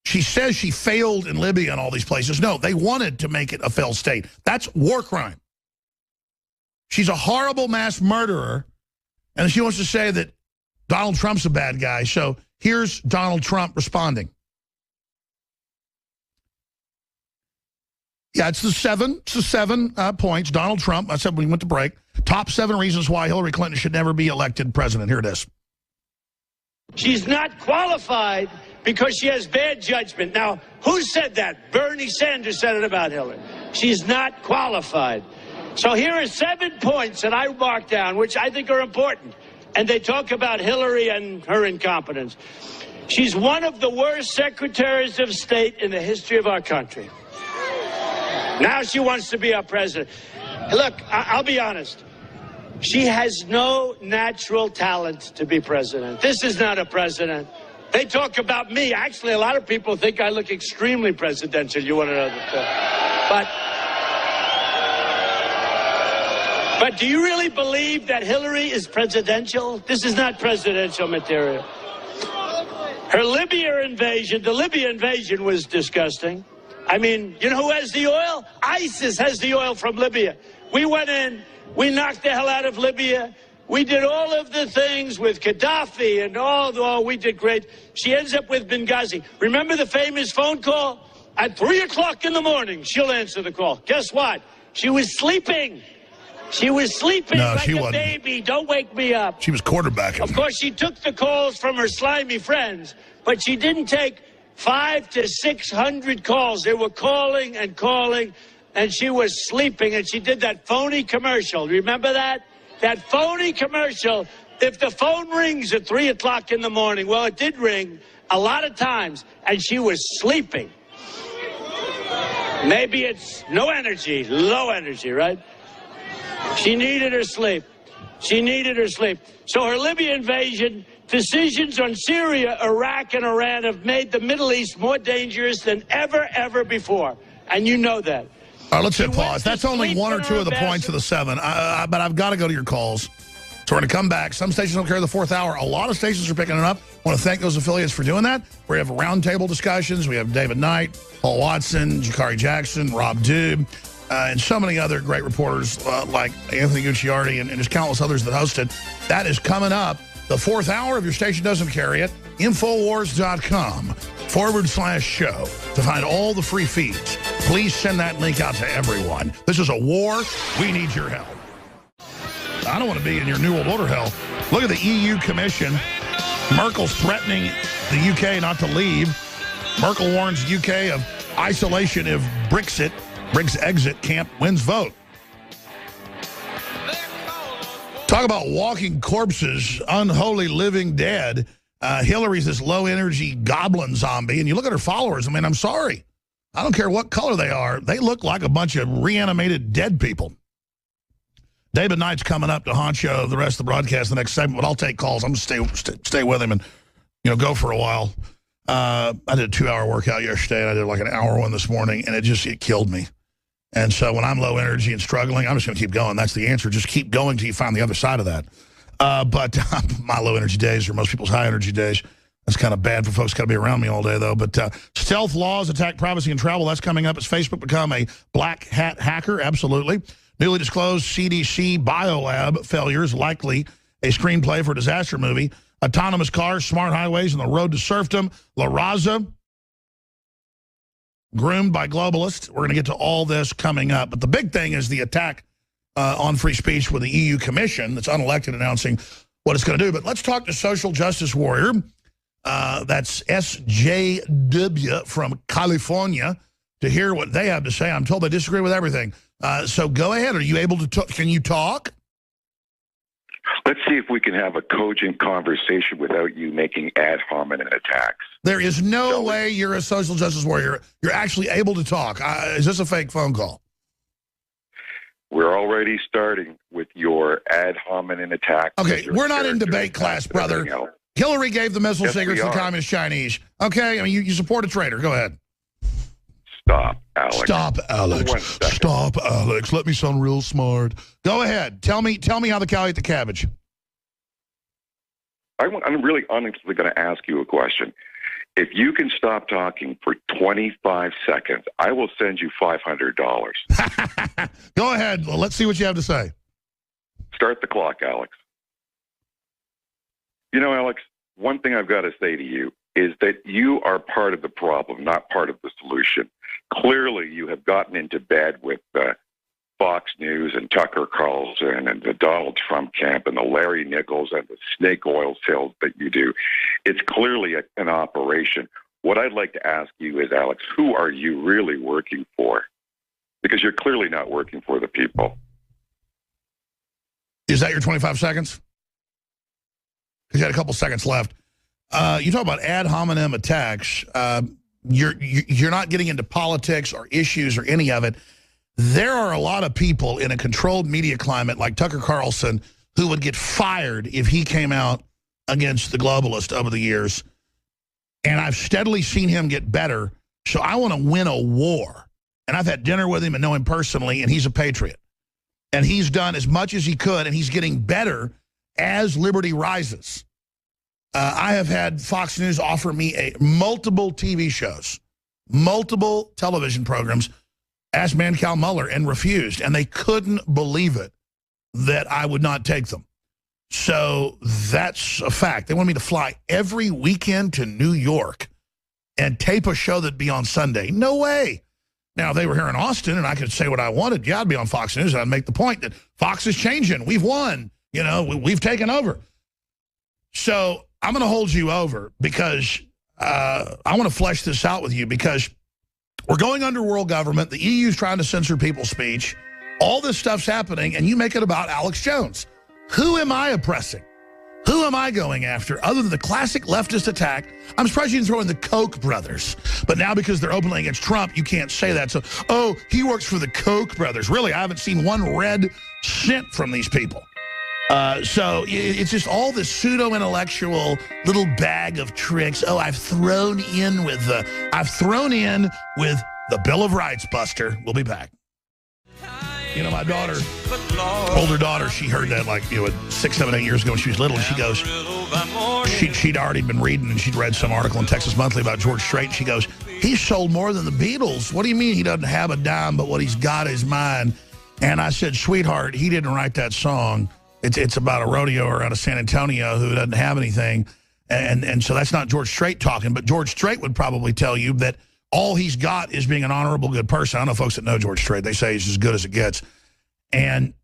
She says she failed in Libya and all these places. No, they wanted to make it a failed state. That's war crime. She's a horrible mass murderer, and she wants to say that Donald Trump's a bad guy. So here's Donald Trump responding. Yeah, it's the seven points. Donald Trump, I said when we went to break, top 7 reasons why Hillary Clinton should never be elected president. Here it is. She's not qualified because she has bad judgment. Now, who said that? Bernie Sanders said it about Hillary. She's not qualified. So here are 7 points that I marked down, which I think are important. And they talk about Hillary and her incompetence. She's one of the worst secretaries of state in the history of our country. Now she wants to be our president. Look, I'll be honest. She has no natural talent to be president. This is not a president. They talk about me. Actually, a lot of people think I look extremely presidential. You want to know that? But do you really believe that Hillary is presidential? This is not presidential material. Her Libya invasion, the Libya invasion was disgusting. I mean, you know who has the oil? ISIS has the oil from Libya. We went in, we knocked the hell out of Libya. We did all of the things with Gaddafi and all we did great. She ends up with Benghazi. Remember the famous phone call? At 3 o'clock in the morning, she'll answer the call. Guess what? She was sleeping. She was sleeping like a baby. Don't wake me up. She was quarterbacking. Of course, she took the calls from her slimy friends, but she didn't take 500 to 600 calls. They were calling and calling, and she was sleeping, and she did that phony commercial. Remember that? That phony commercial. If the phone rings at 3 o'clock in the morning, well, it did ring a lot of times, and she was sleeping. Maybe it's no energy, low energy, right? She needed her sleep. She needed her sleep. So her Libya invasion, decisions on Syria, Iraq, and Iran have made the Middle East more dangerous than ever before. And you know that. All right, let's hit pause. That's only 1 or 2 of the points of the 7. But I've got to go to your calls. So we're going to come back. Some stations don't carry the 4th hour. A lot of stations are picking it up. I want to thank those affiliates for doing that. We have roundtable discussions. We have David Knight, Paul Watson, Jakari Jackson, Rob Dube, and so many other great reporters like Anthony Gucciardi and just countless others that hosted. That is coming up. The 4th hour, if your station doesn't carry it, Infowars.com/show to find all the free feeds. Please send that link out to everyone. This is a war. We need your help. I don't want to be in your New World Order hell. Look at the EU Commission. Merkel's threatening the UK not to leave. Merkel warns UK of isolation if Brexit can't wins vote. Talk about walking corpses, unholy living dead. Hillary's this low-energy goblin zombie, and you look at her followers. I mean, I'm sorry. I don't care what color they are. They look like a bunch of reanimated dead people. David Knight's coming up to honcho the rest of the broadcast the next segment, but I'll take calls. I'm going to stay with him and go for a while. I did a 2-hour workout yesterday, and I did like an hour one this morning, and it killed me. And so when I'm low energy and struggling, I'm just going to keep going. That's the answer. Just keep going till you find the other side of that. But my low energy days are most people's high energy days. That's kind of bad for folks got to be around me all day, though. But stealth laws attack privacy and travel. That's coming up. Has Facebook become a black hat hacker? Absolutely. Newly disclosed CDC biolab failures, likely a screenplay for a disaster movie. Autonomous cars, smart highways, and the road to serfdom. La Raza, groomed by globalists. We're going to get to all this coming up. But the big thing is the attack on free speech with the EU Commission that's unelected announcing what it's going to do. But let's talk to social justice warrior. That's SJW from California to hear what they have to say. I'm told they disagree with everything. So go ahead. Are you able to talk? Can you talk? Let's see if we can have a cogent conversation without you making ad hominem attacks. There is no way you're a social justice warrior. You're actually able to talk. Is this a fake phone call? We're already starting with your ad hominem attack. Okay, we're not in debate class, brother. Hillary gave the missile secrets to the Communist Chinese. Okay, I mean, you support a traitor. Go ahead. Stop, Alex. Stop, Alex. Stop, Alex. Let me sound real smart. Go ahead. Tell me how the cow ate the cabbage. I'm really honestly going to ask you a question. If you can stop talking for 25 seconds, I will send you $500. Go ahead. Well, let's see what you have to say. Start the clock, Alex. You know, Alex, one thing I've got to say to you is that you are part of the problem, not part of the solution. Clearly, you have gotten into bed with Fox News and Tucker Carlson and the Donald Trump camp and the Larry Nichols and the snake oil sales that you do. It's clearly an operation. What I'd like to ask you is, Alex, who are you really working for? Because you're clearly not working for the people. Is that your 25 seconds? Because you had a couple seconds left. You talk about ad hominem attacks. You're not getting into politics or issues or any of it. There are a lot of people in a controlled media climate like Tucker Carlson who would get fired if he came out against the globalist over the years. And I've steadily seen him get better. So I want to win a war. And I've had dinner with him and know him personally, and he's a patriot. And he's done as much as he could, and he's getting better as liberty rises. I have had Fox News offer me multiple TV shows, multiple television programs, asked Mancow Muller and refused, and they couldn't believe it that I would not take them. So that's a fact. They want me to fly every weekend to New York and tape a show that'd be on Sunday. No way. Now, if they were here in Austin and I could say what I wanted, yeah, I'd be on Fox News, and I'd make the point that Fox is changing. We've won. You know, we've taken over. So I'm going to hold you over because I want to flesh this out with you because we're going under world government. The EU's trying to censor people's speech. All this stuff's happening, and you make it about Alex Jones. Who am I oppressing? Who am I going after other than the classic leftist attack? I'm surprised you didn't throw in the Koch brothers. But now because they're openly against Trump, you can't say that. So, oh, he works for the Koch brothers. Really, I haven't seen one red cent from these people. So it's just all this pseudo-intellectual little bag of tricks. Oh, I've thrown in with the Bill of Rights, Buster. We'll be back. You know, my daughter, older daughter, she heard that like, 6, 7, 8 years ago when she was little, and she goes, she'd already been reading, and she'd read some article in Texas Monthly about George Strait, and she goes, he sold more than the Beatles. What do you mean he doesn't have a dime, but what he's got is mine? And I said, sweetheart, he didn't write that song. It's about a rodeoer out of San Antonio who doesn't have anything. And so that's not George Strait talking, but George Strait would probably tell you that all he's got is being an honorable, good person. I don't know folks that know George Strait. They say he's as good as it gets. And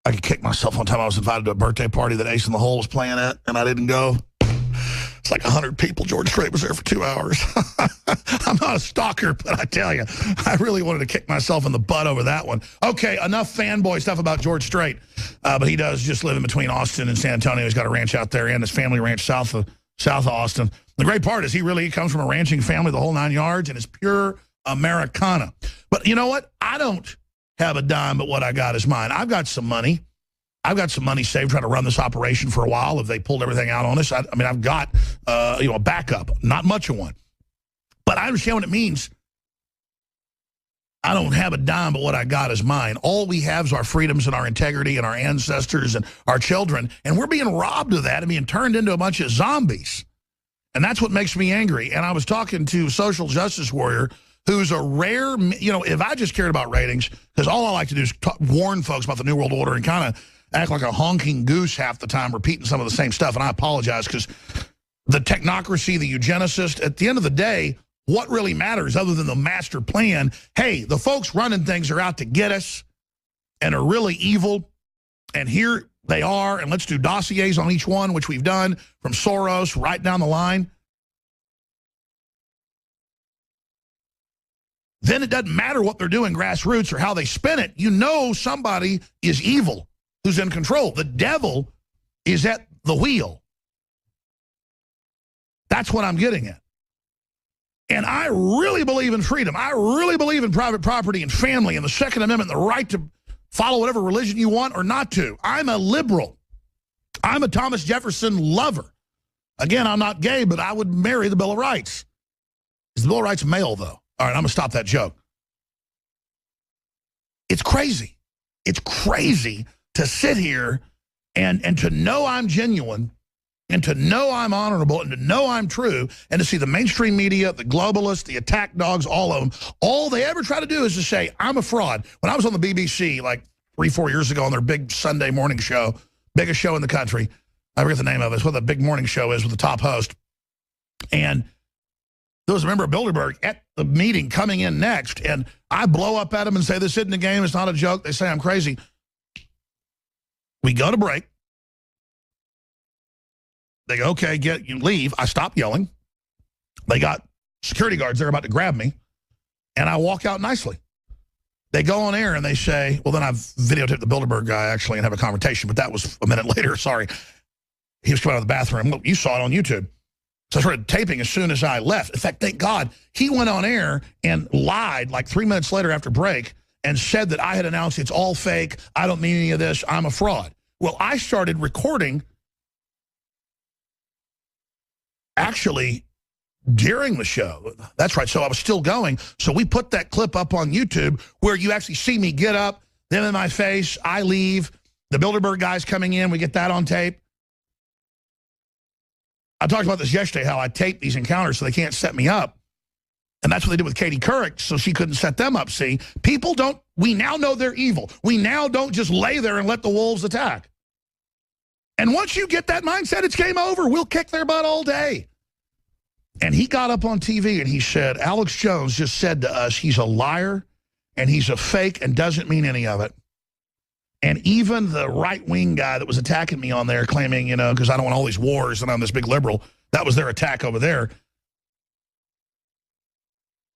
I could kick myself one time. I was invited to a birthday party that Ace in the Hole was playing at, and I didn't go. It's like 100 people. George Strait was there for 2 hours. I'm not a stalker, but I tell you, I really wanted to kick myself in the butt over that one. Okay, enough fanboy stuff about George Strait. But he does just live in between Austin and San Antonio. He's got a ranch out there and his family ranch south of Austin. The great part is he comes from a ranching family, the whole 9 yards, and is pure Americana. But you know what? I don't have a dime, but what I got is mine. I've got some money. I've got some money saved trying to run this operation for a while if they pulled everything out on us. I mean, I've got a backup, not much of one. But I understand what it means. I don't have a dime, but what I got is mine. All we have is our freedoms and our integrity and our ancestors and our children, and we're being robbed of that and being turned into a bunch of zombies. And that's what makes me angry. And I was talking to a social justice warrior who's a rare, if I just cared about ratings, because all I like to do is warn folks about the New World Order and kind of act like a honking goose half the time, repeating some of the same stuff. And I apologize because the technocracy, the eugenicist, at the end of the day, what really matters other than the master plan? Hey, the folks running things are out to get us and are really evil. And here they are. And let's do dossiers on each one, which we've done from Soros right down the line. Then it doesn't matter what they're doing grassroots or how they spin it. You know somebody is evil who's in control. The devil is at the wheel. That's what I'm getting at. And I really believe in freedom. I really believe in private property and family and the Second Amendment, the right to follow whatever religion you want or not to. I'm a liberal. I'm a Thomas Jefferson lover. Again, I'm not gay, but I would marry the Bill of Rights. Is the Bill of Rights male, though? All right, I'm going to stop that joke. It's crazy. It's crazy to sit here and to know I'm genuine and to know I'm honorable and to know I'm true and to see the mainstream media, the globalists, the attack dogs, all of them, all they ever try to do is to say, I'm a fraud. When I was on the BBC like 3-4 years ago on their big Sunday morning show, biggest show in the country, I forget the name of it, it's what the big morning show is with the top host, and there was a member of Bilderberg at the meeting coming in next, and I blow up at him and say, this isn't a game, it's not a joke. They say I'm crazy. We go to break. They go, okay, you leave. I stop yelling. They got security guards there about to grab me, and I walk out nicely. They go on air and they say, well, then I've videotaped the Bilderberg guy actually and have a confrontation, but that was a minute later, sorry. He was coming out of the bathroom. Look, you saw it on YouTube. So I started taping as soon as I left. In fact, thank God, he went on air and lied like 3 minutes later after break and said that I had announced it's all fake, I don't mean any of this, I'm a fraud. Well, I started recording actually during the show. That's right, so I was still going. So we put that clip up on YouTube where you actually see me get up, them in my face, I leave, the Bilderberg guy's coming in, we get that on tape. I talked about this yesterday, how I tape these encounters so they can't set me up. And that's what they did with Katie Couric, so she couldn't set them up, see? People don't, we now know they're evil. We now don't just lay there and let the wolves attack. And once you get that mindset, it's game over. We'll kick their butt all day. And he got up on TV and he said, Alex Jones just said to us he's a liar and he's a fake and doesn't mean any of it. And even the right-wing guy that was attacking me on there claiming, you know, because I don't want all these wars and I'm this big liberal, that was their attack over there.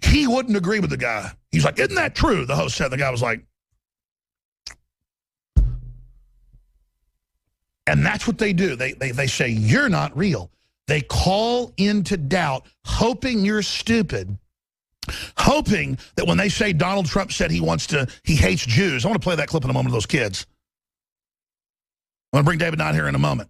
He wouldn't agree with the guy. He's like, isn't that true? The host said. The guy was like, and that's what they do. They say, you're not real. They call into doubt, hoping you're stupid, hoping that when they say Donald Trump said he hates Jews. I want to play that clip in a moment of those kids. I'm going to bring David Knott here in a moment.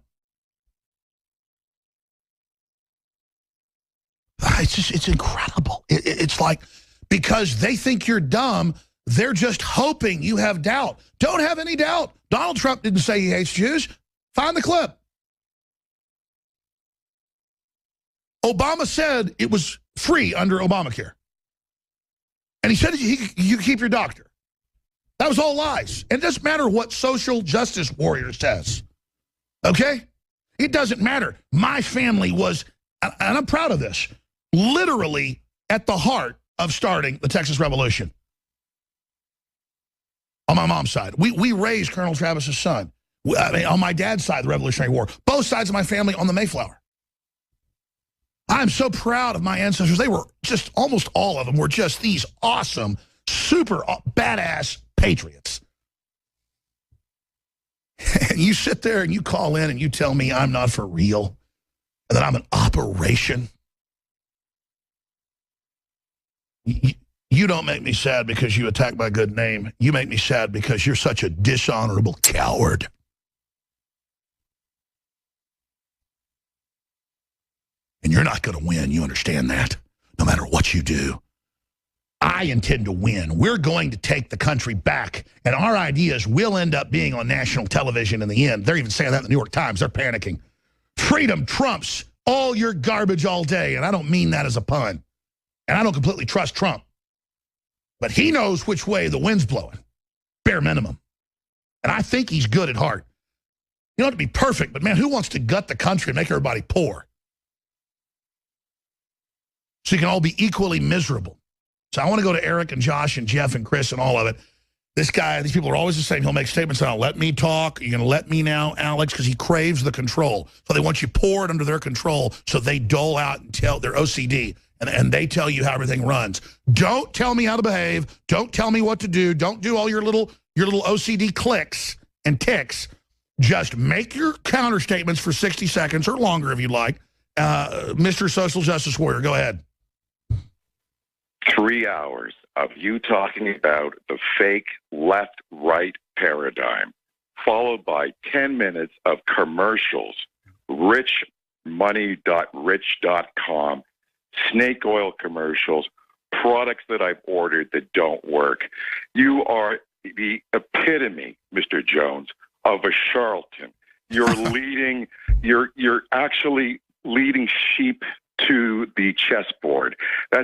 It's incredible. It's like, because they think you're dumb, they're just hoping you have doubt. Don't have any doubt. Donald Trump didn't say he hates Jews. Find the clip. Obama said it was free under Obamacare. And he said you keep your doctor. That was all lies. And it doesn't matter what social justice warrior says. Okay? It doesn't matter. My family was, and I'm proud of this, literally at the heart of starting the Texas Revolution. On my mom's side. We raised Colonel Travis's son. I mean, on my dad's side, the Revolutionary War. Both sides of my family on the Mayflower. I'm so proud of my ancestors. They were just, almost all of them were just these awesome, super badass patriots. And you sit there and you call in and you tell me I'm not for real and that I'm an operation. You don't make me sad because you attack my good name. You make me sad because you're such a dishonorable coward. And you're not going to win. You understand that? No matter what you do. I intend to win. We're going to take the country back. And our ideas will end up being on national television in the end. They're even saying that in the New York Times. They're panicking. Freedom trumps all your garbage all day. And I don't mean that as a pun. And I don't completely trust Trump. But he knows which way the wind's blowing. Bare minimum. And I think he's good at heart. You don't have to be perfect, but man, who wants to gut the country and make everybody poor? So you can all be equally miserable. So I want to go to Eric and Josh and Jeff and Chris and all of it. This guy, these people are always the same. He'll make statements now, let me talk. You're going to let me now, Alex, because he craves the control. So they want you poured under their control so they dole out and tell their OCD. And they tell you how everything runs. Don't tell me how to behave. Don't tell me what to do. Don't do all your little OCD clicks and ticks. Just make your counter statements for 60 seconds or longer if you'd like. Mr. Social Justice Warrior, go ahead. 3 hours of you talking about the fake left-right paradigm, followed by 10 minutes of commercials, richmoney.rich.com, snake oil commercials, products that I've ordered that don't work. You are the epitome, Mr. Jones, of a charlatan. You're leading. You're actually leading sheep to the chessboard. That's